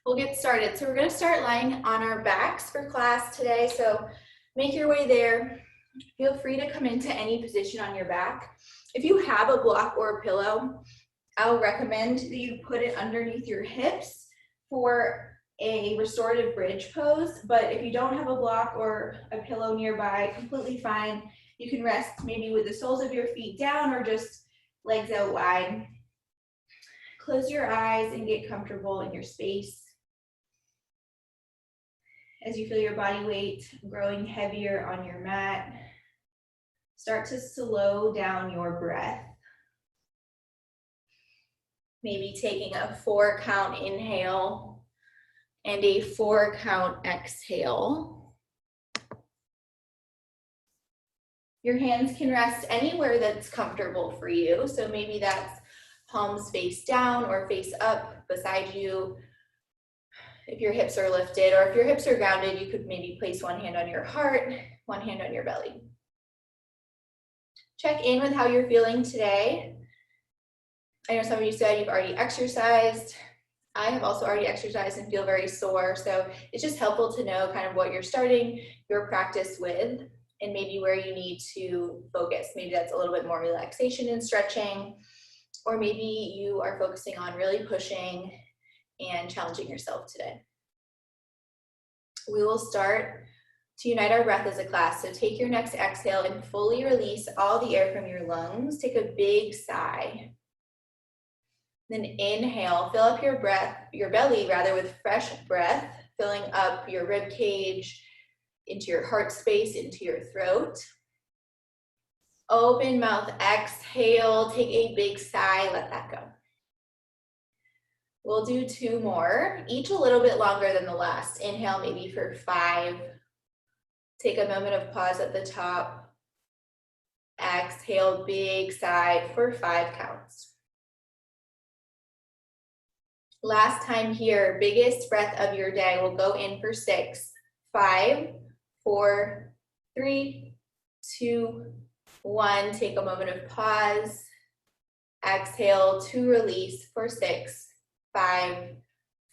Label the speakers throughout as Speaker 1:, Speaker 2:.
Speaker 1: We'll get started. So we're going to start lying on our backs for class today. So make your way there. Feel free to come into any position on your back. If you have a block or a pillow, I'll recommend that you put it underneath your hips for a restorative bridge pose. But if you don't have a block or a pillow nearby, completely fine. You can rest maybe with the soles of your feet down or just legs out wide. Close your eyes and get comfortable in your space. As you feel your body weight growing heavier on your mat, start to slow down your breath. Maybe taking a 4-count inhale and a 4-count exhale. Your hands can rest anywhere that's comfortable for you. So maybe that's palms face down or face up beside you. If your hips are lifted, or if your hips are grounded, you could maybe place one hand on your heart, one hand on your belly. Check in with how you're feeling today. I know some of you said you've already exercised. I have also already exercised and feel very sore. So it's just helpful to know kind of what you're starting your practice with and maybe where you need to focus. Maybe that's a little bit more relaxation and stretching, or maybe you are focusing on really pushing and challenging yourself today. We will start to unite our breath as a class. So take your next exhale and fully release all the air from your lungs. Take a big sigh. Then inhale, fill up your belly with fresh breath, filling up your rib cage, into your heart space, into your throat. Open mouth, exhale, take a big sigh, let that go. We'll do 2 more, each a little bit longer than the last. Inhale maybe for 5. Take a moment of pause at the top. Exhale, big sigh for 5 counts. Last time here, biggest breath of your day. We'll go in for 6, 5, 4, 3, 2, 1. Take a moment of pause. Exhale to release for 6, 5,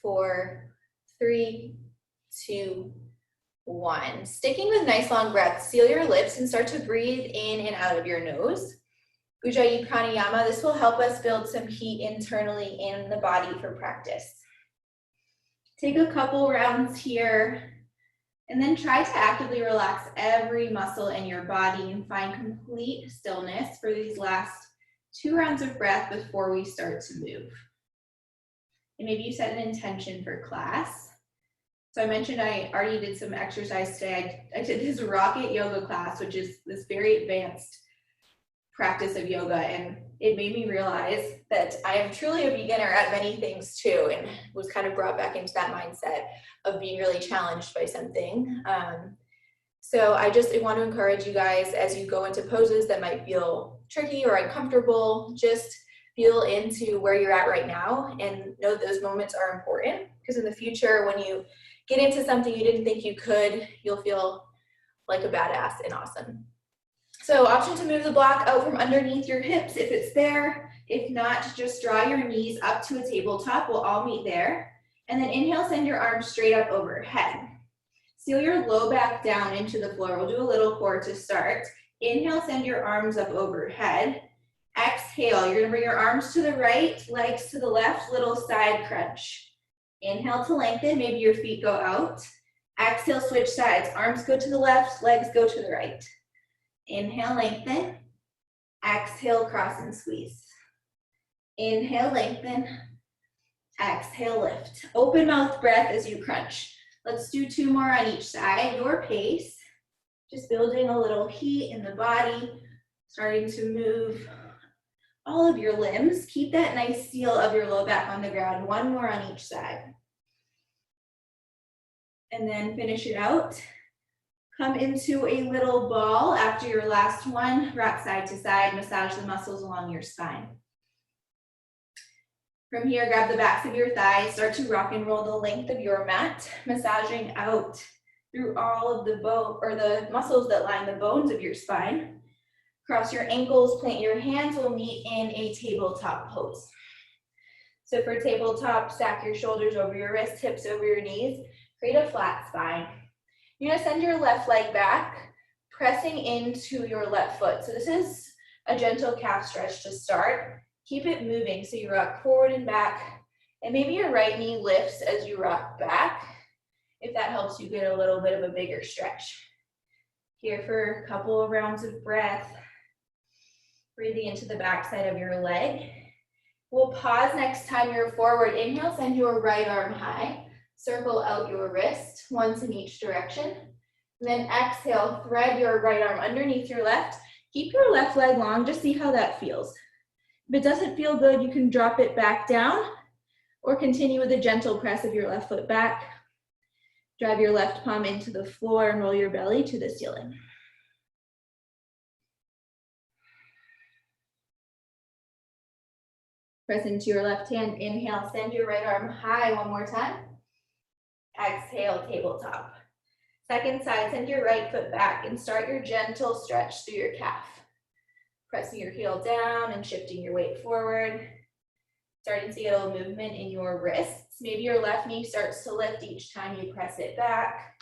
Speaker 1: 4, 3, 2, 1. Sticking with nice long breaths, seal your lips and start to breathe in and out of your nose. Ujjayi pranayama, this will help us build some heat internally in the body for practice. Take a couple rounds here and then try to actively relax every muscle in your body and find complete stillness for these last 2 rounds of breath before we start to move. And maybe you set an intention for class. So I mentioned I already did some exercise today. I did this rocket yoga class, which is this very advanced practice of yoga. And it made me realize that I am truly a beginner at many things too, and was kind of brought back into that mindset of being really challenged by something. So I just want to encourage you guys, as you go into poses that might feel tricky or uncomfortable, just feel into where you're at right now and know those moments are important, because in the future, when you get into something you didn't think you could, you'll feel like a badass and awesome. So option to move the block out from underneath your hips if it's there. If not, just draw your knees up to a tabletop. We'll all meet there. And then inhale, send your arms straight up overhead. Seal your low back down into the floor. We'll do a little core to start. Inhale, send your arms up overhead. Exhale, you're gonna bring your arms to the right, legs to the left, little side crunch. Inhale to lengthen, maybe your feet go out. Exhale, switch sides. Arms go to the left, legs go to the right. Inhale, lengthen. Exhale, cross and squeeze. Inhale, lengthen. Exhale, lift. Open mouth breath as you crunch. Let's do 2 more on each side, your pace. Just building a little heat in the body, starting to move all of your limbs. Keep that nice seal of your low back on the ground. 1 more on each side. And then finish it out. Come into a little ball after your last one. Rock side to side, massage the muscles along your spine. From here, grab the backs of your thighs, start to rock and roll the length of your mat, massaging out through all of the muscles that line the bones of your spine. Cross your ankles, plant your hands, we'll meet in a tabletop pose. So for tabletop, stack your shoulders over your wrists, hips over your knees, create a flat spine. You're gonna send your left leg back, pressing into your left foot. So this is a gentle calf stretch to start. Keep it moving, so you rock forward and back, and maybe your right knee lifts as you rock back, if that helps you get a little bit of a bigger stretch. Here for a couple of rounds of breath, breathing into the backside of your leg. We'll pause next time you're forward. Inhale, send your right arm high. Circle out your wrist, once in each direction. And then exhale, thread your right arm underneath your left. Keep your left leg long, just see how that feels. If it doesn't feel good, you can drop it back down or continue with a gentle press of your left foot back. Drive your left palm into the floor and roll your belly to the ceiling. Press into your left hand, inhale, send your right arm high one more time. Exhale, tabletop. Second side, send your right foot back and start your gentle stretch through your calf. Pressing your heel down and shifting your weight forward. Starting to get a little movement in your wrists. Maybe your left knee starts to lift each time you press it back.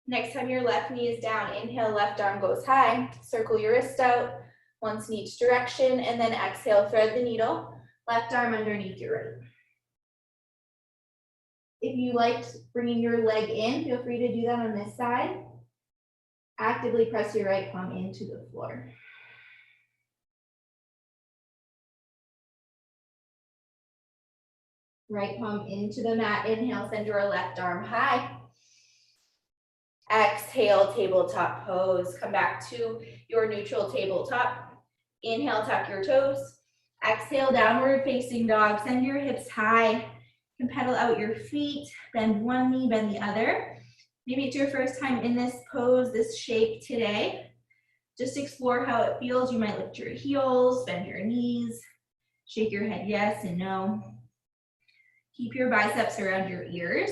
Speaker 1: Next time your left knee is down, inhale, left arm goes high. Circle your wrist out, once in each direction, and then exhale, thread the needle. Left arm underneath your right. If you liked bringing your leg in, feel free to do that on this side. Actively press your right palm into the floor. Right palm into the mat. Inhale, send your left arm high. Exhale, tabletop pose. Come back to your neutral tabletop. Inhale, tuck your toes. Exhale, downward facing dog. Send your hips high. You can pedal out your feet. Bend one knee, bend the other. Maybe it's your first time in this pose, this shape today. Just explore how it feels. You might lift your heels, bend your knees, shake your head yes and no. Keep your biceps around your ears.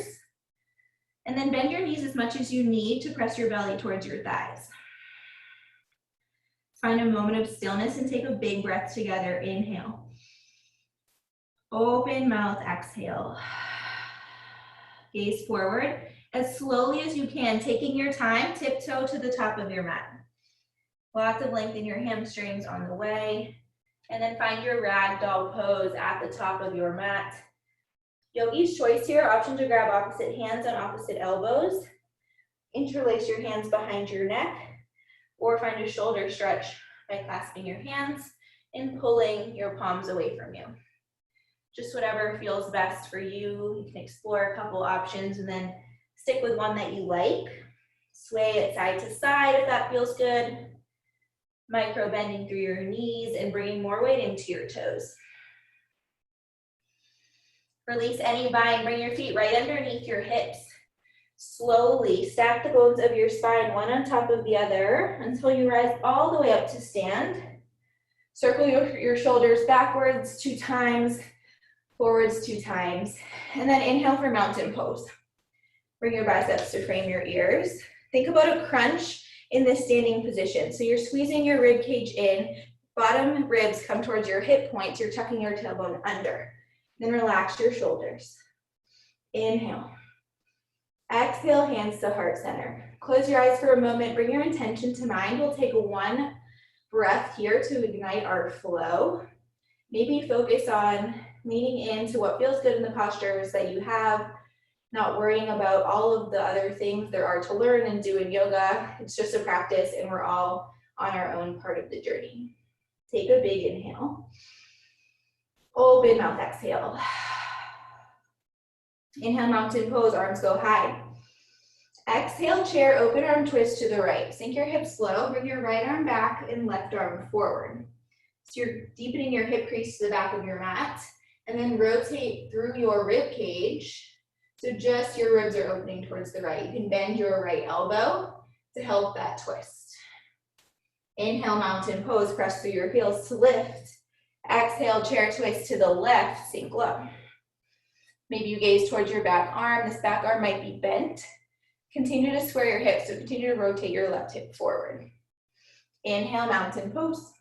Speaker 1: And then bend your knees as much as you need to press your belly towards your thighs. Find a moment of stillness and take a big breath together. Inhale. Open mouth, exhale. Gaze forward as slowly as you can, taking your time, tiptoe to the top of your mat. Lots of length in your hamstrings on the way. And then find your ragdoll pose at the top of your mat. Yogi's choice here, option to grab opposite hands on opposite elbows. Interlace your hands behind your neck, or find a shoulder stretch by clasping your hands and pulling your palms away from you. Just whatever feels best for you. You can explore a couple options and then stick with one that you like. Sway it side to side if that feels good. Micro bending through your knees and bringing more weight into your toes. Release any bind, bring your feet right underneath your hips. Slowly stack the bones of your spine one on top of the other until you rise all the way up to stand. Circle your shoulders backwards 2 times, forwards 2 times, and then inhale for mountain pose. Bring your biceps to frame your ears. Think about a crunch in this standing position. So you're squeezing your rib cage in, bottom ribs come towards your hip points, you're tucking your tailbone under. Then relax your shoulders. Inhale. Exhale, hands to heart center. Close your eyes for a moment, bring your intention to mind. We'll take 1 breath here to ignite our flow. Maybe focus on leaning into what feels good in the postures that you have, not worrying about all of the other things there are to learn and do in yoga. It's just a practice and we're all on our own part of the journey. Take a big inhale. Open mouth, exhale. Inhale, mountain pose, arms go high. Exhale, chair, open arm twist to the right. Sink your hips low, bring your right arm back and left arm forward. So you're deepening your hip crease to the back of your mat, and then rotate through your rib cage. So just your ribs are opening towards the right. You can bend your right elbow to help that twist. Inhale, mountain pose, press through your heels to lift. Exhale, chair twist to the left, sink low. Maybe you gaze towards your back arm. This back arm might be bent. Continue to square your hips, so continue to rotate your left hip forward. Inhale, mountain pose.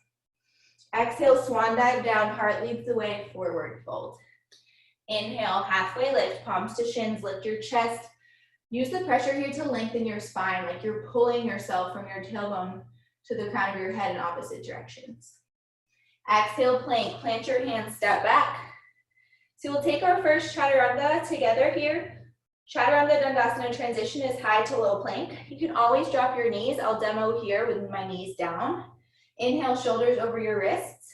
Speaker 1: Exhale, swan dive down, heart leads the way, forward fold. Inhale, halfway lift, palms to shins, lift your chest. Use the pressure here to lengthen your spine, like you're pulling yourself from your tailbone to the crown of your head in opposite directions. Exhale, plank, plant your hands, step back. So we'll take our first chaturanga together here. Chaturanga Dandasana transition is high to low plank. You can always drop your knees. I'll demo here with my knees down. Inhale, shoulders over your wrists.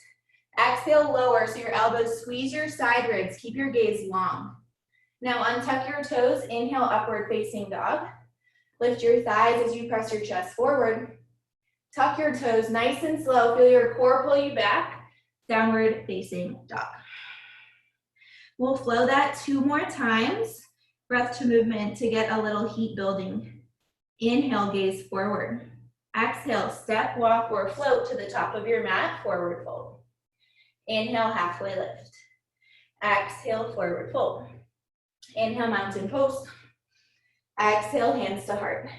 Speaker 1: Exhale, lower, so your elbows squeeze your side ribs. Keep your gaze long. Now untuck your toes. Inhale, upward facing dog. Lift your thighs as you press your chest forward. Tuck your toes nice and slow. Feel your core pull you back. Downward facing dog. We'll flow that 2 more times. Breath to movement to get a little heat building. Inhale, gaze forward. Exhale, step, walk, or float to the top of your mat, forward fold. Inhale, halfway lift. Exhale, forward fold. Inhale, mountain pose. Exhale, hands to heart.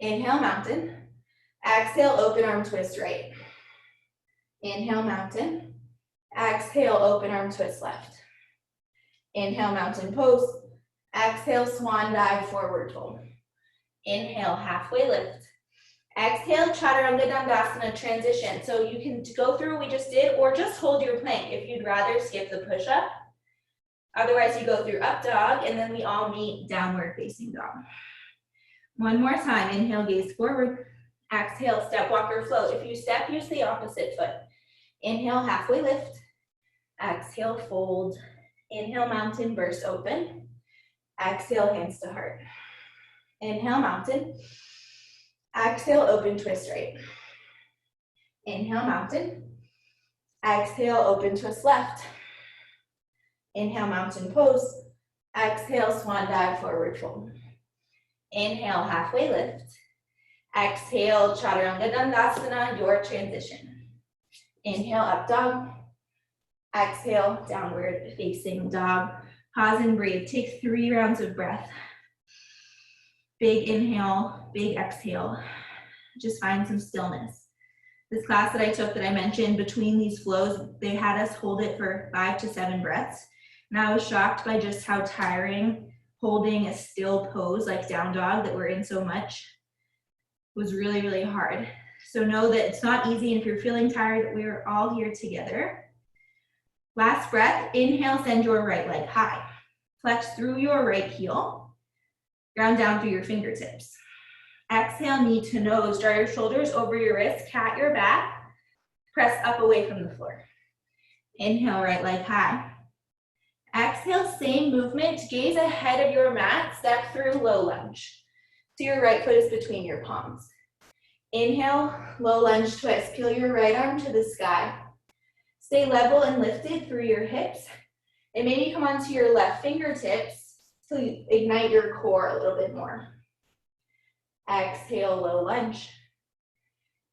Speaker 1: Inhale, mountain. Exhale, open arm twist right. Inhale, mountain. Exhale, open arm twist left. Inhale, mountain pose. Exhale, swan dive, forward fold. Inhale, halfway lift. Exhale, Chaturanga Dandasana transition. So you can go through what we just did or just hold your plank if you'd rather skip the push-up. Otherwise, you go through up dog and then we all meet downward facing dog. One more time, inhale, gaze forward. Exhale, step, walk, or float. If you step, use the opposite foot. Inhale, halfway lift. Exhale, fold. Inhale, mountain, burst open. Exhale, hands to heart. Inhale, mountain. Exhale, open, twist right. Inhale, mountain. Exhale, open, twist left. Inhale, mountain pose. Exhale, swan dive, forward fold. Inhale, halfway lift. Exhale, Chaturanga Dandasana, your transition. Inhale, up dog. Exhale, downward facing dog. Pause and breathe. Take 3 rounds of breath. Big inhale, big exhale. Just find some stillness. This class that I took that I mentioned, between these flows, they had us hold it for 5 to 7 breaths. And I was shocked by just how tiring holding a still pose like down dog that we're in so much was really, really hard. So know that it's not easy, and if you're feeling tired, we're all here together. Last breath, inhale, send your right leg high. Flex through your right heel. Ground down through your fingertips. Exhale, knee to nose. Draw your shoulders over your wrists, cat your back. Press up away from the floor. Inhale, right leg high. Exhale, same movement. Gaze ahead of your mat. Step through low lunge. So your right foot is between your palms. Inhale, low lunge twist. Peel your right arm to the sky. Stay level and lifted through your hips. And maybe come onto your left fingertips so you ignite your core a little bit more. Exhale, low lunge.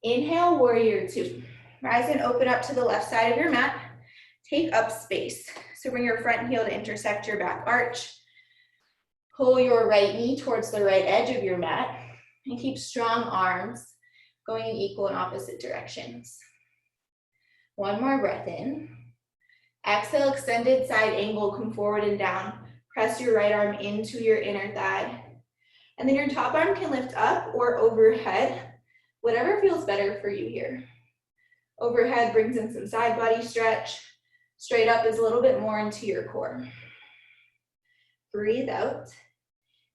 Speaker 1: Inhale, warrior 2. Rise and open up to the left side of your mat. Take up space. So bring your front heel to intersect your back arch. Pull your right knee towards the right edge of your mat. And keep strong arms going in equal and opposite directions. One more breath in. Exhale, extended side angle, come forward and down. Press your right arm into your inner thigh. And then your top arm can lift up or overhead, whatever feels better for you here. Overhead brings in some side body stretch. Straight up is a little bit more into your core. Breathe out.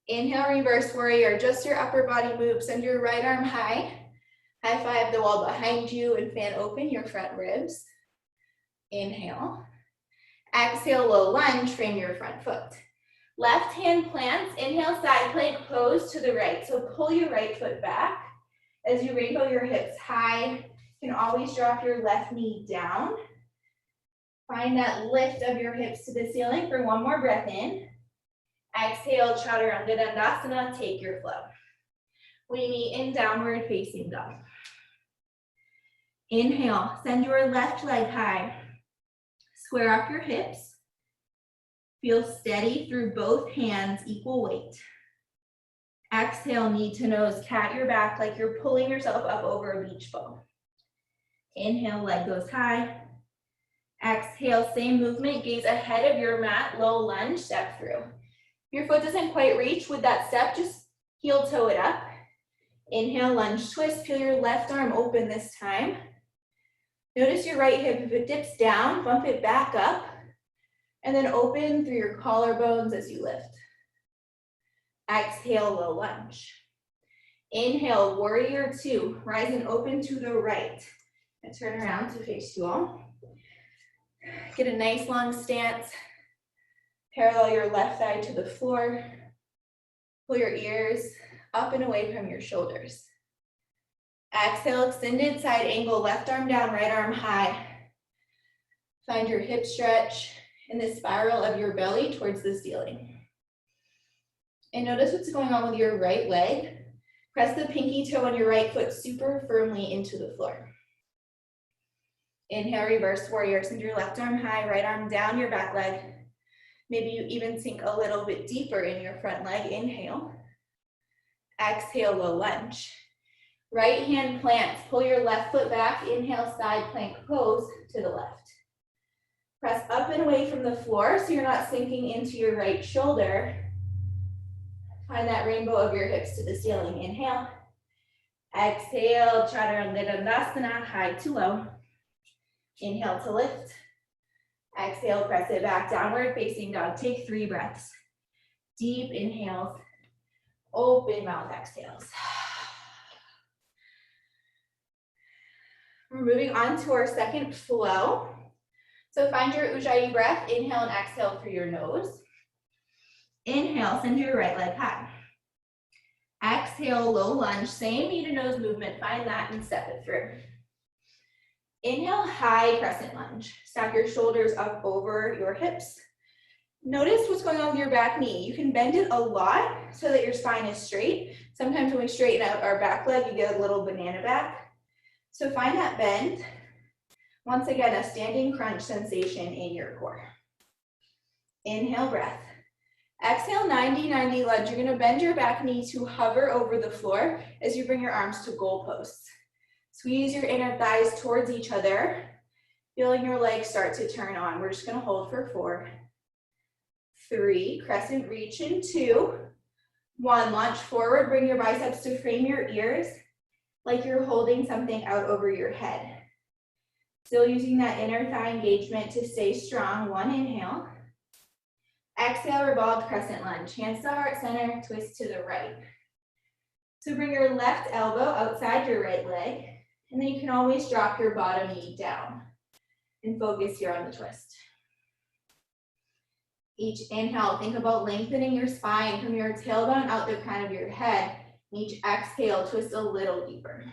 Speaker 1: Inhale, reverse warrior. Just your upper body move. Send your right arm high. High five the wall behind you and fan open your front ribs. Inhale. Exhale, low lunge, frame your front foot. Left hand plants, inhale, side plank pose to the right. So pull your right foot back. As you rainbow your hips high, you can always drop your left knee down. Find that lift of your hips to the ceiling for one more breath in. Exhale, Chaturanga Dandasana, take your flow. We meet in downward facing dog. Inhale, send your left leg high. Square up your hips. Feel steady through both hands, equal weight. Exhale, knee to nose, cat your back like you're pulling yourself up over a beach ball. Inhale, leg goes high. Exhale, same movement, gaze ahead of your mat, low lunge, step through. If your foot doesn't quite reach with that step, just heel toe it up. Inhale, lunge, twist, peel your left arm open this time. Notice your right hip, if it dips down, bump it back up, and then open through your collarbones as you lift. Exhale, low lunge. Inhale, warrior two, rise and open to the right. And turn around to face you all. Get a nice long stance. Parallel your left thigh to the floor. Pull your ears up and away from your shoulders. Exhale, extended side angle, left arm down, right arm high. Find your hip stretch in the spiral of your belly towards the ceiling. And notice what's going on with your right leg. Press the pinky toe on your right foot super firmly into the floor. Inhale, reverse warrior. Send your left arm high, right arm down your back leg. Maybe you even sink a little bit deeper in your front leg. Inhale. Exhale, low lunge. Right hand plants. Pull your left foot back. Inhale, side plank pose to the left. Press up and away from the floor so you're not sinking into your right shoulder. Find that rainbow of your hips to the ceiling. Inhale. Exhale, Chaturanga Dandasana, high to low. Inhale to lift. Exhale, press it back, downward facing dog. Take 3 breaths. Deep inhales, open mouth exhales. We're moving on to our second flow. So find your Ujjayi breath. Inhale and exhale through your nose. Inhale, send your right leg high. Exhale, low lunge. Same knee to nose movement. Find that and step it through. Inhale, high crescent lunge. Stack your shoulders up over your hips. Notice what's going on with your back knee. You can bend it a lot so that your spine is straight. Sometimes when we straighten out our back leg, you get a little banana back. So find that bend. Once again, a standing crunch sensation in your core. Inhale, breath. Exhale, 90-90 lunge. You're gonna bend your back knee to hover over the floor as you bring your arms to goalposts. Squeeze your inner thighs towards each other, feeling your legs start to turn on. We're just gonna hold for 4, 3, crescent reach in 2, 1, launch forward, bring your biceps to frame your ears like you're holding something out over your head. Still using that inner thigh engagement to stay strong. 1, inhale. Exhale, revolved crescent lunge. Hands to heart center, twist to the right. So bring your left elbow outside your right leg, and then you can always drop your bottom knee down and focus here on the twist. Each inhale, think about lengthening your spine from your tailbone out the crown of your head. Each exhale, twist a little deeper.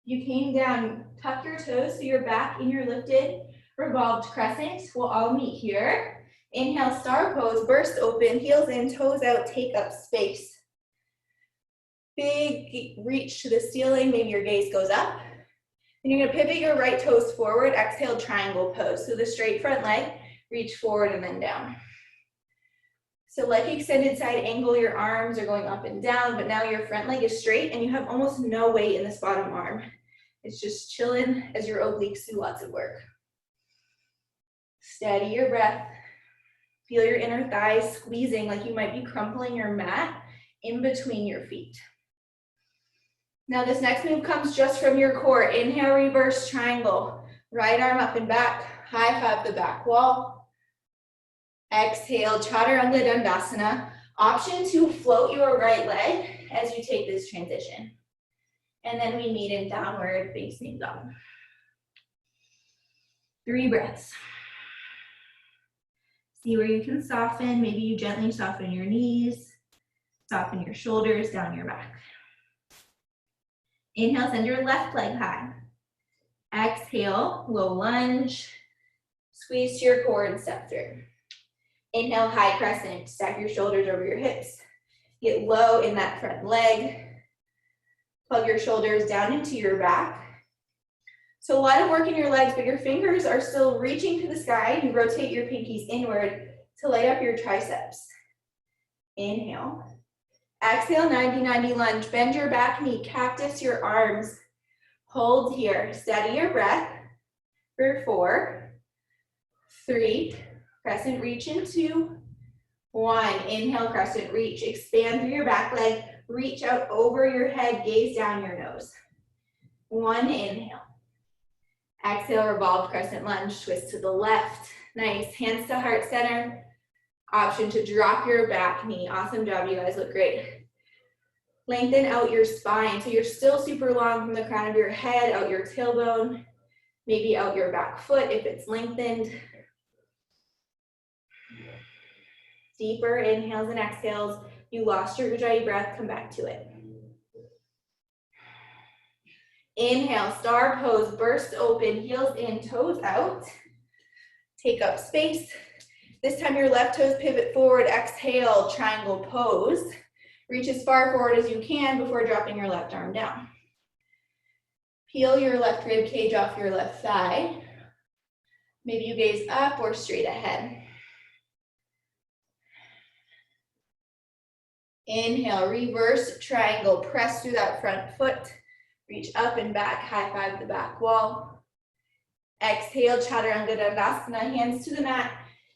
Speaker 1: You came down, tuck your toes so you're back in your lifted revolved crescent. We'll all meet here. Inhale, star pose, burst open, heels in, toes out, take up space. Big reach to the ceiling, maybe your gaze goes up. And you're gonna pivot your right toes forward, exhale, triangle pose. So the straight front leg, reach forward and then down. So like extended side angle, your arms are going up and down, but now your front leg is straight and you have almost no weight in this bottom arm. It's just chilling as your obliques do lots of work. Steady your breath. Feel your inner thighs squeezing like you might be crumpling your mat in between your feet. Now this next move comes just from your core. Inhale, reverse triangle. Right arm up and back, high five the back wall. Exhale, Chaturanga Dandasana. Option to float your right leg as you take this transition. And then we meet in downward facing dog. 3 breaths. See where you can soften. Maybe you gently soften your knees, soften your shoulders, down your back. Inhale, send your left leg high. Exhale, low lunge. Squeeze to your core and step through. Inhale, high crescent. Stack your shoulders over your hips. Get low in that front leg. Plug your shoulders down into your back. So a lot of work in your legs, but your fingers are still reaching to the sky. You rotate your pinkies inward to light up your triceps. Inhale. Exhale, 90-90 lunge. Bend your back knee, cactus your arms. Hold here, steady your breath for 4, 3, crescent reach in 2, 1. Inhale, crescent reach. Expand through your back leg, reach out over your head, gaze down your nose. 1, inhale. Exhale, revolved crescent lunge, twist to the left. Nice, hands to heart center. Option to drop your back knee. Awesome job, you guys look great. Lengthen out your spine. So you're still super long from the crown of your head, out your tailbone, maybe out your back foot if it's lengthened. Deeper inhales and exhales. You lost your Ujjayi breath, come back to it. Inhale, star pose, burst open, heels in, toes out. Take up space. This time your left toes pivot forward, exhale, triangle pose. Reach as far forward as you can before dropping your left arm down. Peel your left rib cage off your left thigh. Maybe you gaze up or straight ahead. Inhale, reverse triangle, press through that front foot. Reach up and back, high five the back wall. Exhale, Chaturanga Dandasana, hands to the mat.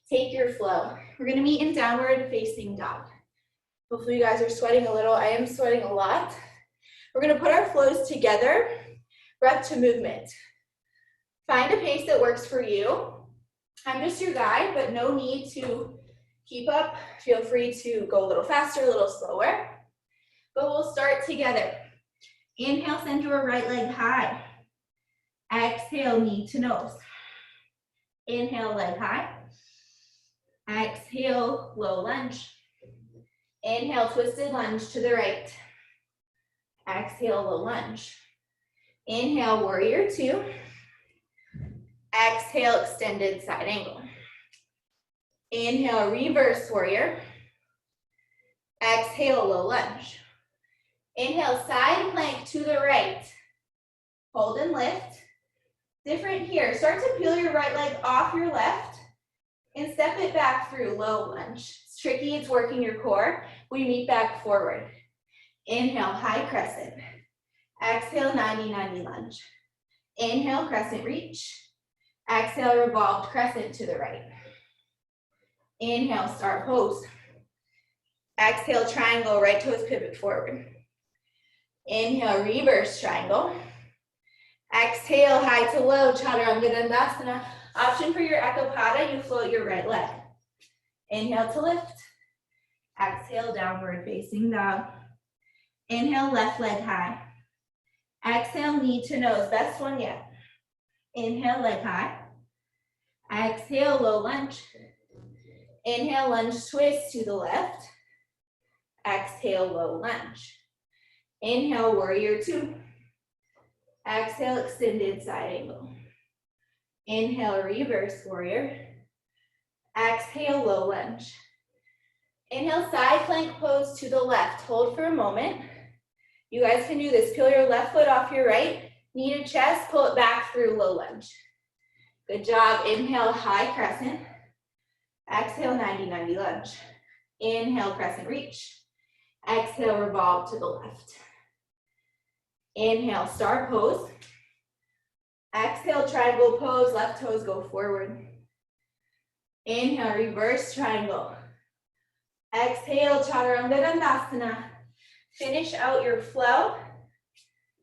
Speaker 1: Take your flow. We're gonna meet in downward facing dog. Hopefully you guys are sweating a little. I am sweating a lot. We're gonna put our flows together, breath to movement. Find a pace that works for you. I'm just your guide, but no need to keep up. Feel free to go a little faster, a little slower. But we'll start together. Inhale, send your right leg high. Exhale, knee to nose. Inhale, leg high. Exhale, low lunge. Inhale, twisted lunge to the right. Exhale, low lunge. Inhale, warrior 2. Exhale, extended side angle. Inhale, reverse warrior. Exhale, low lunge. Inhale, side plank to the right. Hold and lift. Different here. Start to peel your right leg off your left and step it back through low lunge. It's tricky, it's working your core. We meet back forward. Inhale, high crescent. Exhale, 90-90 lunge. Inhale, crescent reach. Exhale, revolved crescent to the right. Inhale, star pose. Exhale, triangle, right toes pivot forward. Inhale, reverse triangle. Exhale, high to low, Chaturanga Dandasana. Option for your Ekapada, you float your right leg. Inhale to lift. Exhale, downward facing dog. Inhale, left leg high. Exhale, knee to nose, best one yet. Inhale, leg high. Exhale, low lunge. Inhale, lunge twist to the left. Exhale, low lunge. Inhale, warrior 2. Exhale, extended side angle. Inhale, reverse warrior. Exhale, low lunge. Inhale, side plank pose to the left. Hold for a moment. You guys can do this. Peel your left foot off your right. Knee to chest, pull it back through low lunge. Good job. Inhale, high crescent. Exhale, 90-90 lunge. Inhale, crescent reach. Exhale, revolve to the left. Inhale, star pose. Exhale, triangle pose, left toes go forward. Inhale, reverse triangle. Exhale, Chaturanga Dandasana. Finish out your flow.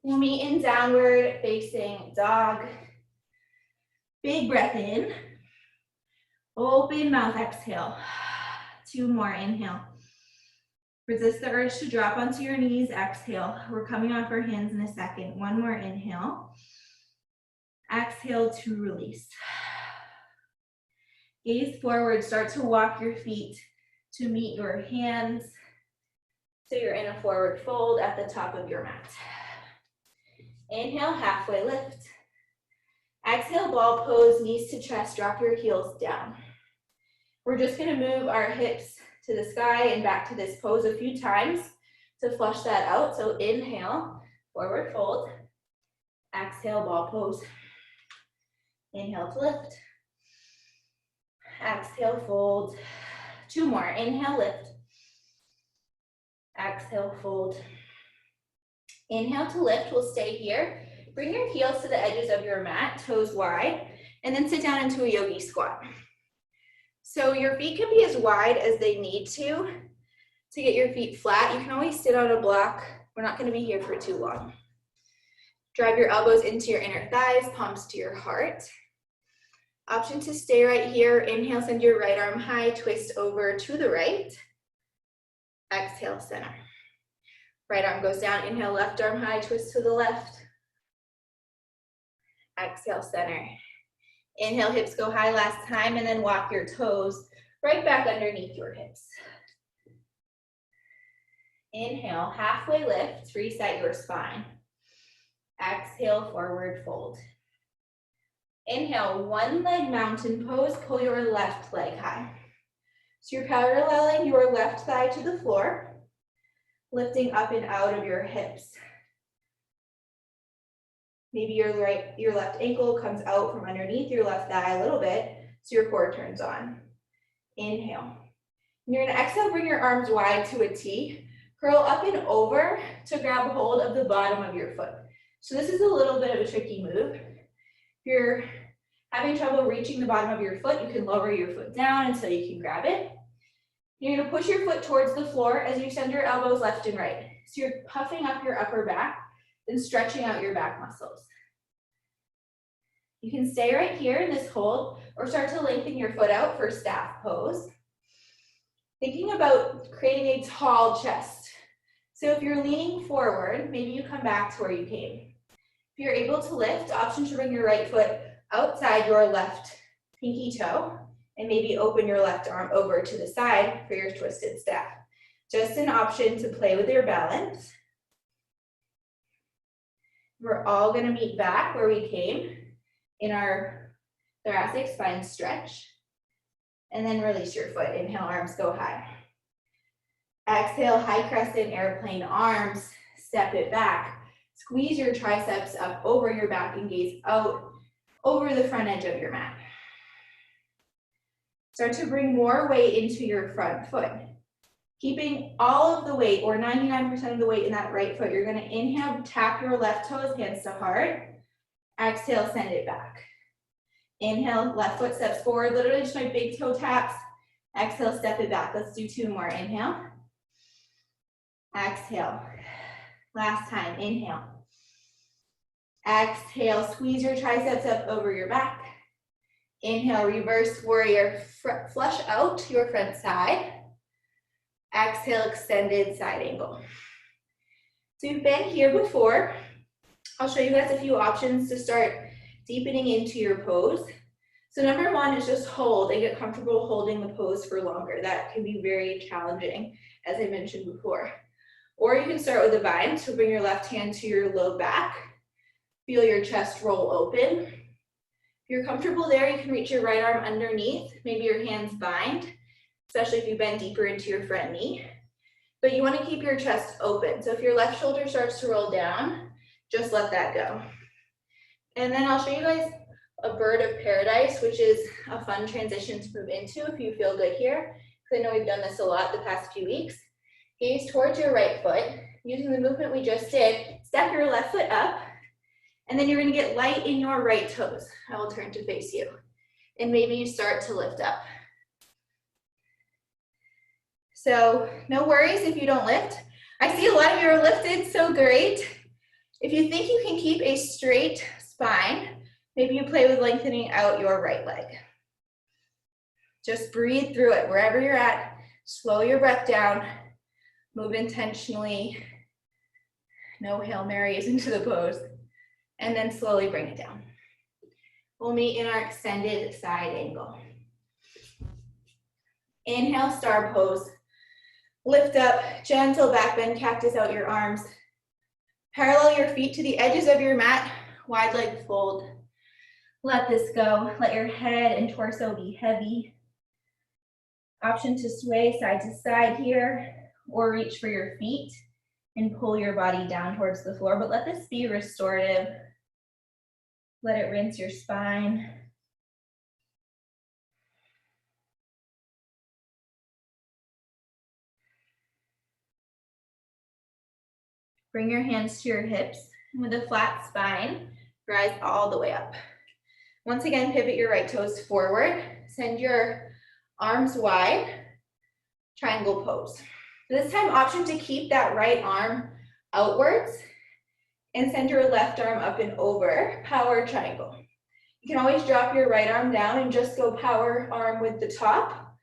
Speaker 1: We'll meet in downward facing dog. Big breath in. Open mouth, exhale. 2 more, inhale. Resist the urge to drop onto your knees, exhale. We're coming off our hands in a second. 1 more, inhale. Exhale to release. Gaze forward, start to walk your feet to meet your hands. So you're in a forward fold at the top of your mat. Inhale, halfway lift. Exhale, ball pose, knees to chest, drop your heels down. We're just gonna move our hips to the sky and back to this pose a few times to flush that out. So inhale, forward fold. Exhale, ball pose. Inhale to lift. Exhale, fold. 2 more. Inhale, lift. Exhale, fold. Inhale to lift, we'll stay here. Bring your heels to the edges of your mat, toes wide, and then sit down into a yogi squat. So your feet can be as wide as they need to get your feet flat. You can always sit on a block. We're not gonna be here for too long. Drive your elbows into your inner thighs, palms to your heart. Option to stay right here. Inhale, send your right arm high, twist over to the right. Exhale, center. Right arm goes down, inhale, left arm high, twist to the left. Exhale, center. Inhale, hips go high last time, and then walk your toes right back underneath your hips. Inhale, halfway lift, reset your spine. Exhale, forward fold. Inhale, one leg mountain pose, pull your left leg high. So you're paralleling your left thigh to the floor, lifting up and out of your hips. Maybe your left ankle comes out from underneath your left thigh a little bit, so your core turns on. Inhale. And you're gonna exhale, bring your arms wide to a T, curl up and over to grab a hold of the bottom of your foot. So this is a little bit of a tricky move. If you're having trouble reaching the bottom of your foot, you can lower your foot down until you can grab it. You're gonna push your foot towards the floor as you send your elbows left and right. So you're puffing up your upper back, then stretching out your back muscles. You can stay right here in this hold or start to lengthen your foot out for staff pose. Thinking about creating a tall chest. So if you're leaning forward, maybe you come back to where you came. If you're able to lift, option to bring your right foot outside your left pinky toe and maybe open your left arm over to the side for your twisted staff. Just an option to play with your balance. We're all gonna meet back where we came in our thoracic spine stretch. And then release your foot. Inhale, arms go high. Exhale, high crescent airplane arms, step it back. Squeeze your triceps up over your back and gaze out over the front edge of your mat. Start to bring more weight into your front foot. Keeping all of the weight, or 99% of the weight in that right foot, you're gonna inhale, tap your left toes, hands to heart. Exhale, send it back. Inhale, left foot steps forward, literally just my big toe taps. Exhale, step it back. Let's do two more. Inhale. Exhale. Last time, inhale. Exhale, squeeze your triceps up over your back. Inhale, reverse warrior, flush out your front side. Exhale, extended side angle. So you've been here before. I'll show you guys a few options to start deepening into your pose. So number one is just hold and get comfortable holding the pose for longer. That can be very challenging, as I mentioned before. Or you can start with a bind, so bring your left hand to your low back. Feel your chest roll open. If you're comfortable there, you can reach your right arm underneath. Maybe your hands bind, especially if you bend deeper into your front knee. But you want to keep your chest open. So if your left shoulder starts to roll down, just let that go. And then I'll show you guys a bird of paradise, which is a fun transition to move into if you feel good here. Because I know we've done this a lot the past few weeks. Gaze towards your right foot. Using the movement we just did, step your left foot up, and then you're gonna get light in your right toes. I will turn to face you. And maybe you start to lift up. So no worries if you don't lift. I see a lot of you are lifted, so great. If you think you can keep a straight spine, maybe you play with lengthening out your right leg. Just breathe through it wherever you're at. Slow your breath down. Move intentionally. No Hail Marys into the pose. And then slowly bring it down. We'll meet in our extended side angle. Inhale, star pose. Lift up, gentle back bend, cactus out your arms. Parallel your feet to the edges of your mat, wide leg fold. Let this go. Let your head and torso be heavy. Option to sway side to side here, or reach for your feet and pull your body down towards the floor, but let this be restorative. Let it rinse your spine. Bring your hands to your hips. With a flat spine, rise all the way up. Once again, pivot your right toes forward. Send your arms wide. Triangle pose. This time, option to keep that right arm outwards and send your left arm up and over. Power triangle. You can always drop your right arm down and just go power arm with the top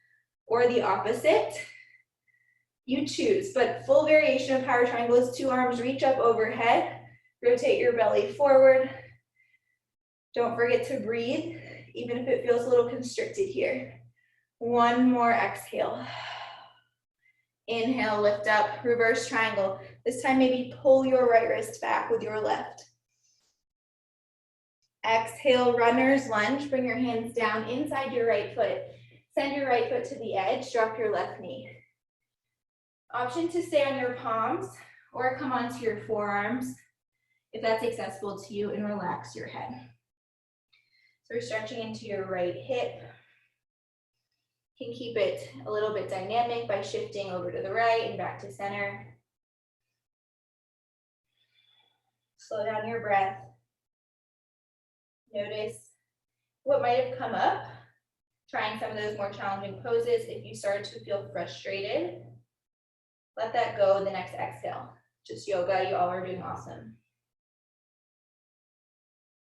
Speaker 1: or the opposite. You choose, but full variation of power triangle is 2 arms reach up overhead, rotate your belly forward. Don't forget to breathe, even if it feels a little constricted here. 1 more exhale. Inhale, lift up, reverse triangle. This time maybe pull your right wrist back with your left. Exhale, runner's lunge. Bring your hands down inside your right foot. Send your right foot to the edge, drop your left knee. Option to stay on your palms or come onto your forearms if that's accessible to you, and relax your head. So we're stretching into your right hip. You can keep it a little bit dynamic by shifting over to the right and back to center. Slow down your breath. Notice what might have come up, trying some of those more challenging poses. If you started to feel frustrated, let that go in the next exhale. Just yoga, you all are doing awesome.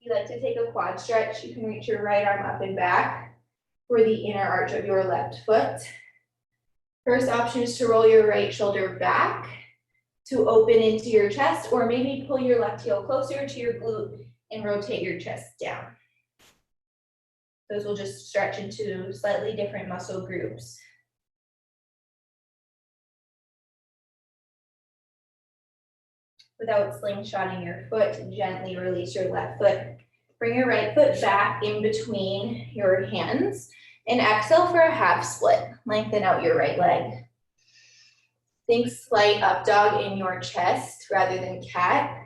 Speaker 1: If you like to take a quad stretch, you can reach your right arm up and back for the inner arch of your left foot. First option is to roll your right shoulder back to open into your chest, or maybe pull your left heel closer to your glute and rotate your chest down. Those will just stretch into slightly different muscle groups. Without slingshotting your foot, gently release your left foot. Bring your right foot back in between your hands and exhale for a half split. Lengthen out your right leg. Think slight up dog in your chest rather than cat,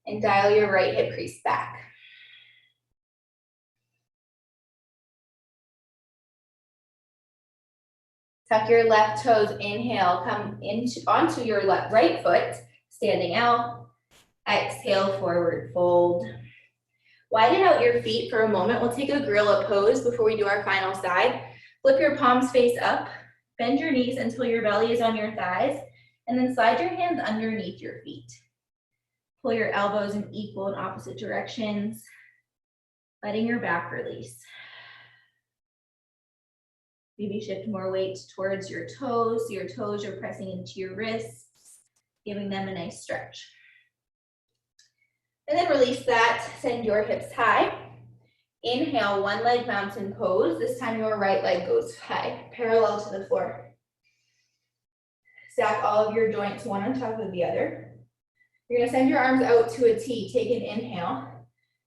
Speaker 1: and dial your right hip crease back. Tuck your left toes, inhale, come onto your right foot, standing out. Exhale, forward fold. Widen out your feet for a moment. We'll take a gorilla pose before we do our final side. Flip your palms face up, bend your knees until your belly is on your thighs, and then slide your hands underneath your feet. Pull your elbows in equal and opposite directions, letting your back release. Maybe shift more weight towards your toes. Your toes are pressing into your wrists, giving them a nice stretch. And then release that, send your hips high. Inhale, 1 leg mountain pose. This time your right leg goes high, parallel to the floor. Stack all of your joints one on top of the other. You're gonna send your arms out to a T. Take an inhale.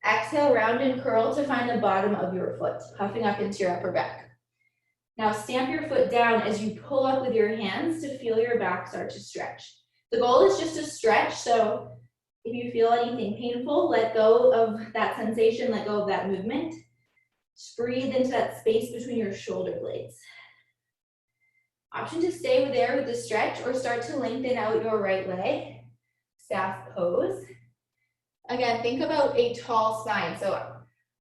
Speaker 1: Exhale, round and curl to find the bottom of your foot, puffing up into your upper back. Now stamp your foot down as you pull up with your hands to feel your back start to stretch. The goal is just to stretch, so if you feel anything painful, let go of that sensation, let go of that movement. Just breathe into that space between your shoulder blades. Option to stay there with the stretch or start to lengthen out your right leg. Staff pose. Again, think about a tall spine. So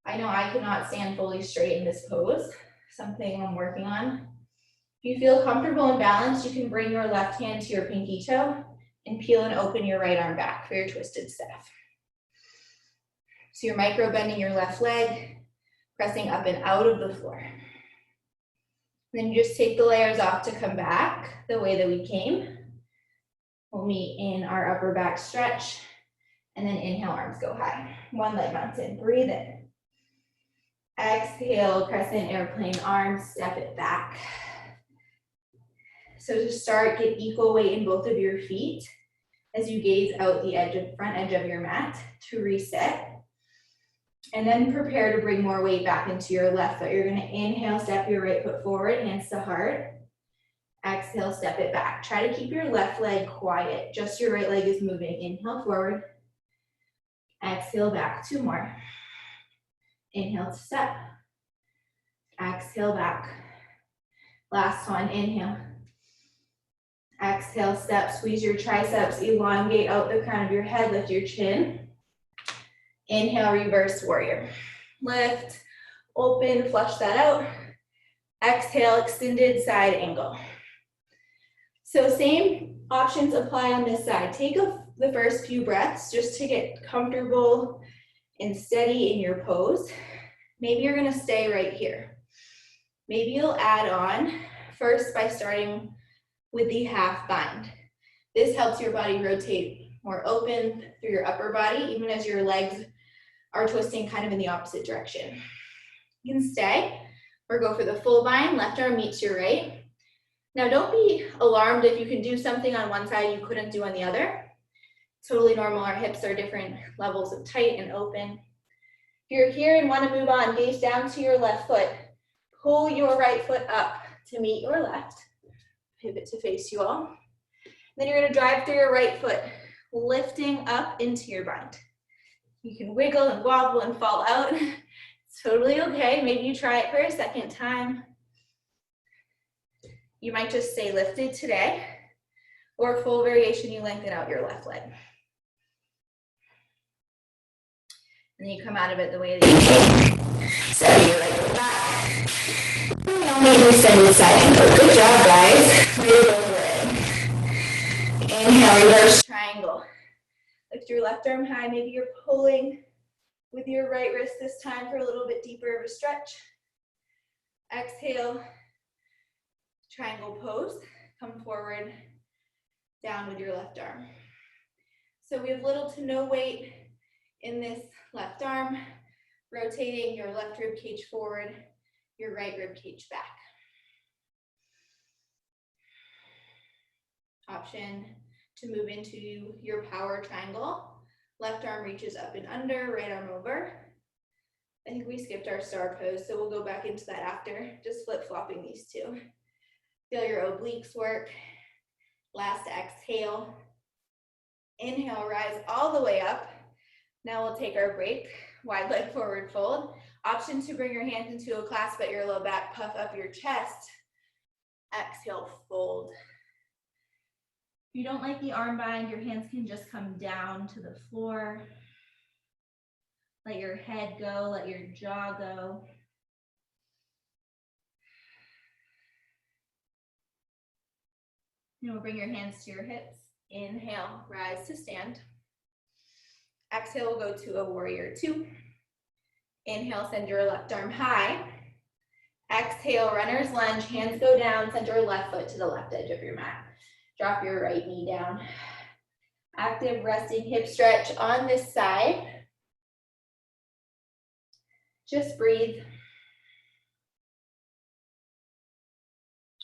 Speaker 1: I know I cannot stand fully straight in this pose, something I'm working on. If you feel comfortable and balanced, you can bring your left hand to your pinky toe and peel and open your right arm back for your twisted staff. So you're micro bending your left leg, pressing up and out of the floor. Then you just take the layers off to come back the way that we came. We'll meet in our upper back stretch, and then inhale, arms go high. 1 leg mountain, breathe in. Exhale, crescent airplane arms, step it back. So to start, get equal weight in both of your feet as you gaze out the front edge of your mat to reset. And then prepare to bring more weight back into your left foot. You're gonna inhale, step your right foot forward, hands to heart. Exhale, step it back. Try to keep your left leg quiet, just your right leg is moving. Inhale forward, exhale back, 2 more. Inhale to step, exhale back. Last one, inhale. Exhale, step, squeeze your triceps, elongate out the crown of your head, lift your chin. Inhale, reverse warrior. Lift, open, flush that out. Exhale, extended side angle. So same options apply on this side. Take the first few breaths just to get comfortable and steady in your pose. Maybe you're gonna stay right here. Maybe you'll add on first by starting with the half bind. This helps your body rotate more open through your upper body, even as your legs are twisting kind of in the opposite direction. You can stay or go for the full bind. Left arm meets your right. Now don't be alarmed if you can do something on one side you couldn't do on the other. Totally normal, our hips are different levels of tight and open. If you're here and want to move on, gaze down to your left foot. Pull your right foot up to meet your left. Pivot to face you all. Then you're going to drive through your right foot, lifting up into your bind. You can wiggle and wobble and fall out. It's totally okay. Maybe you try it for a second time. You might just stay lifted today, or full variation, you lengthen out your left leg. And then you come out of it the way that you came. So your leg goes back. Maybe extended side angle. Good job, guys. Move over it. Inhale, reverse triangle. Lift your left arm high. Maybe you're pulling with your right wrist this time for a little bit deeper of a stretch. Exhale, triangle pose. Come forward, down with your left arm. So we have little to no weight in this left arm, rotating your left rib cage forward, your right rib cage back. Option to move into your power triangle. Left arm reaches up and under, right arm over. I think we skipped our star pose, so we'll go back into that after, just flip-flopping these two. Feel your obliques work. Last exhale. Inhale, rise all the way up. Now we'll take our break. Wide leg forward fold. Option to bring your hands into a clasp at your low back, puff up your chest. Exhale, fold. If you don't like the arm bind, your hands can just come down to the floor. Let your head go, let your jaw go. And we'll bring your hands to your hips. Inhale, rise to stand. Exhale, we'll go to a warrior two. Inhale, send your left arm high. Exhale, runner's lunge, hands go down, send your left foot to the left edge of your mat. Drop your right knee down. Active resting hip stretch on this side. Just breathe.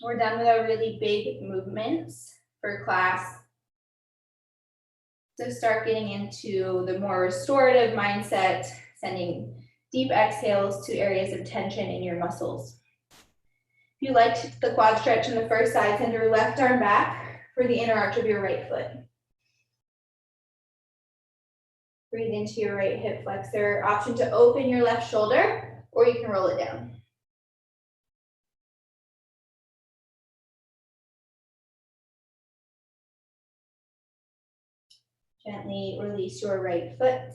Speaker 1: We're done with our really big movements for class. So start getting into the more restorative mindset, sending deep exhales to areas of tension in your muscles. If you liked the quad stretch in the first side, send your left arm back for the inner arch of your right foot. Breathe into your right hip flexor. Option to open your left shoulder, or you can roll it down. Gently release your right foot.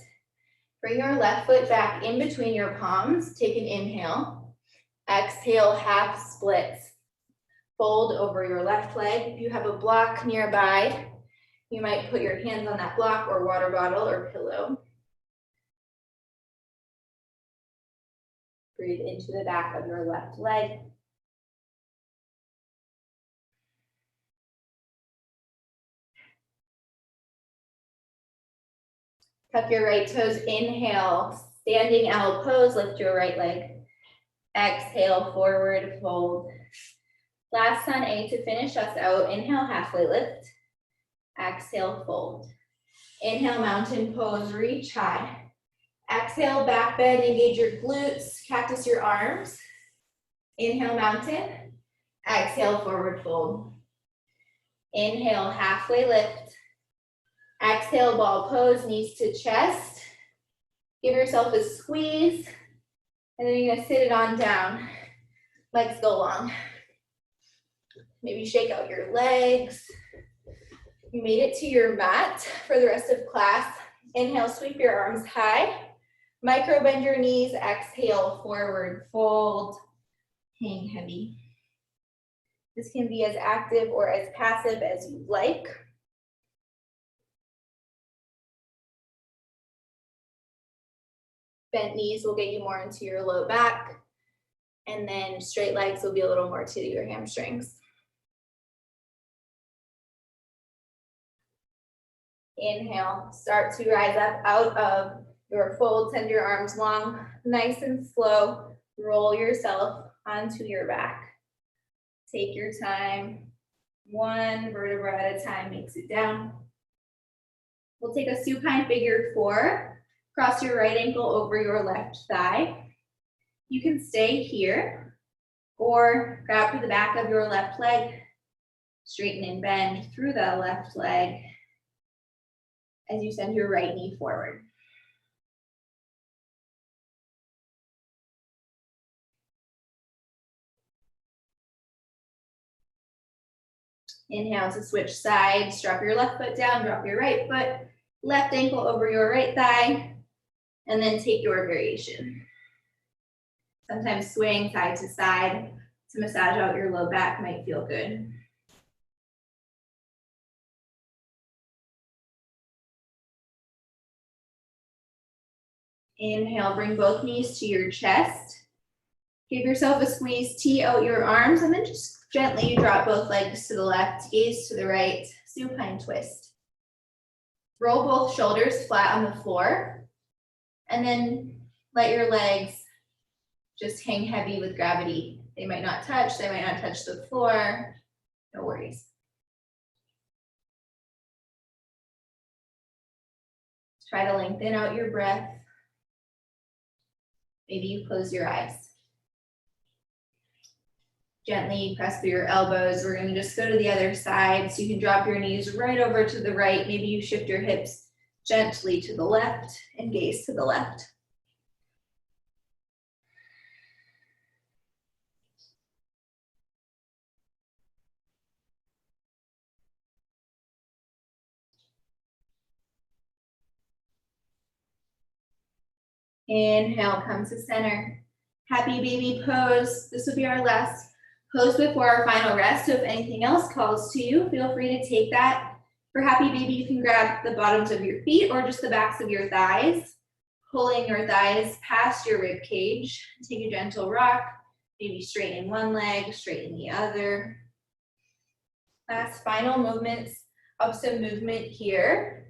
Speaker 1: Bring your left foot back in between your palms. Take an inhale. Exhale, half splits. Fold over your left leg. If you have a block nearby, you might put your hands on that block or water bottle or pillow. Breathe into the back of your left leg. Tuck your right toes, inhale, standing owl pose, lift your right leg. Exhale, forward fold. Last sun A to finish us out. Inhale, halfway lift. Exhale, fold. Inhale, mountain pose, reach high. Exhale, back bend, engage your glutes, cactus your arms. Inhale, mountain. Exhale, forward fold. Inhale, halfway lift. Exhale, ball pose, knees to chest. Give yourself a squeeze. And then you're gonna sit it on down. Legs go long. Maybe shake out your legs. You made it to your mat for the rest of class. Inhale, sweep your arms high. Micro bend your knees. Exhale, forward fold. Hang heavy. This can be as active or as passive as you like. Bent knees will get you more into your low back, and then straight legs will be a little more to your hamstrings. Inhale, start to rise up out of your fold, send your arms long, nice and slow. Roll yourself onto your back. Take your time, one vertebra at a time makes it down. We'll take a supine figure four. Cross your right ankle over your left thigh. You can stay here or grab to the back of your left leg, straighten and bend through the left leg as you send your right knee forward. Inhale to switch sides, drop your left foot down, drop your right foot, left ankle over your right thigh, and then take your variation. Sometimes swaying side to side to massage out your low back might feel good. Inhale, bring both knees to your chest. Give yourself a squeeze, tee out your arms, and then just gently drop both legs to the left, gaze to the right, supine twist. Roll both shoulders flat on the floor, and then let your legs just hang heavy with gravity. They might not touch the floor, no worries. Try to lengthen out your breath. Maybe you close your eyes. Gently press through your elbows. We're going to just go to the other side. So you can drop your knees right over to the right. Maybe you shift your hips gently to the left and gaze to the left. Inhale, come to center. Happy baby pose. This will be our last pose before our final rest. So if anything else calls to you, feel free to take that. For happy baby, you can grab the bottoms of your feet or just the backs of your thighs, pulling your thighs past your rib cage. Take a gentle rock, maybe straighten one leg, straighten the other. Last final movements of some movement here.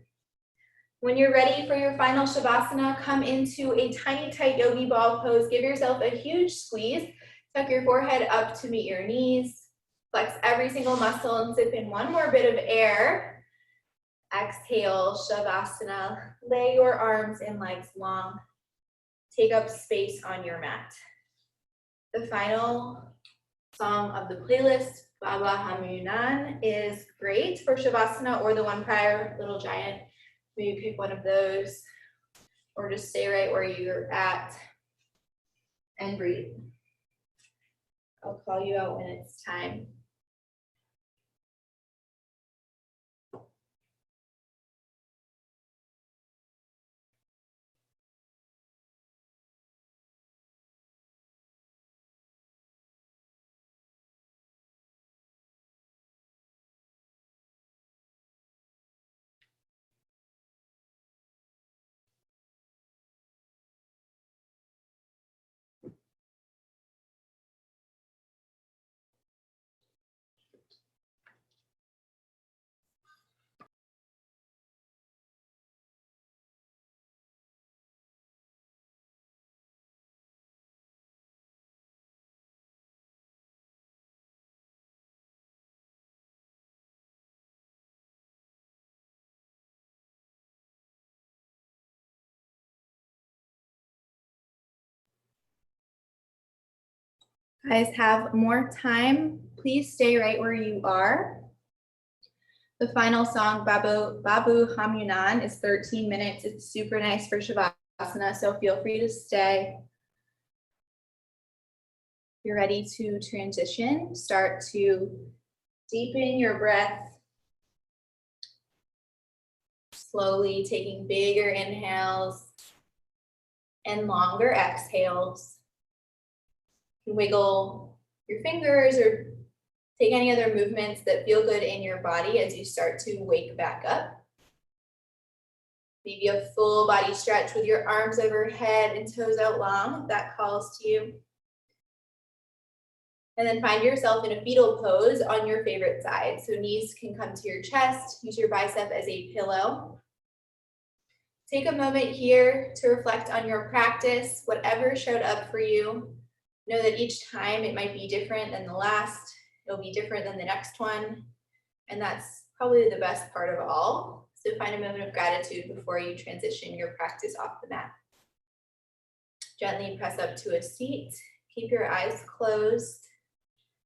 Speaker 1: When you're ready for your final Shavasana, come into a tiny tight yogi ball pose. Give yourself a huge squeeze. Tuck your forehead up to meet your knees. Flex every single muscle and sip in one more bit of air. Exhale, Shavasana. Lay your arms and legs long. Take up space on your mat. The final song of the playlist, Baba Hamunan, is great for Shavasana or the one prior, Little Giant. Maybe pick one of those or just stay right where you're at and breathe. I'll call you out when it's time. Guys, have more time. Please stay right where you are. The final song, Babu Hamunan, is 13 minutes. It's super nice for Shavasana, so feel free to stay. You're ready to transition. Start to deepen your breath. Slowly taking bigger inhales and longer exhales. Wiggle your fingers or take any other movements that feel good in your body as you start to wake back up. Maybe a full body stretch with your arms overhead and toes out long if that calls to you. And then find yourself in a fetal pose on your favorite side. So knees can come to your chest, use your bicep as a pillow. Take a moment here to reflect on your practice, whatever showed up for you. Know that each time it might be different than the last. It'll be different than the next one. And that's probably the best part of all. So find a moment of gratitude before you transition your practice off the mat. Gently press up to a seat. Keep your eyes closed.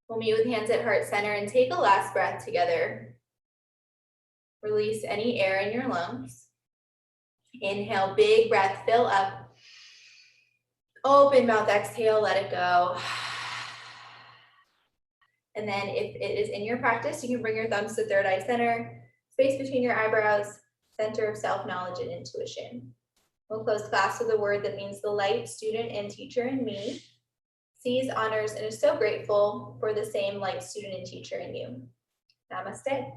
Speaker 1: We'll meet with hands at heart center and take a last breath together. Release any air in your lungs. Inhale, big breath, fill up. Open mouth, exhale, let it go. And then if it is in your practice, you can bring your thumbs to third eye center, space between your eyebrows, center of self-knowledge and intuition. We'll close class with a word that means the light student and teacher in me sees, honors, and is so grateful for the same light student and teacher in you. Namaste.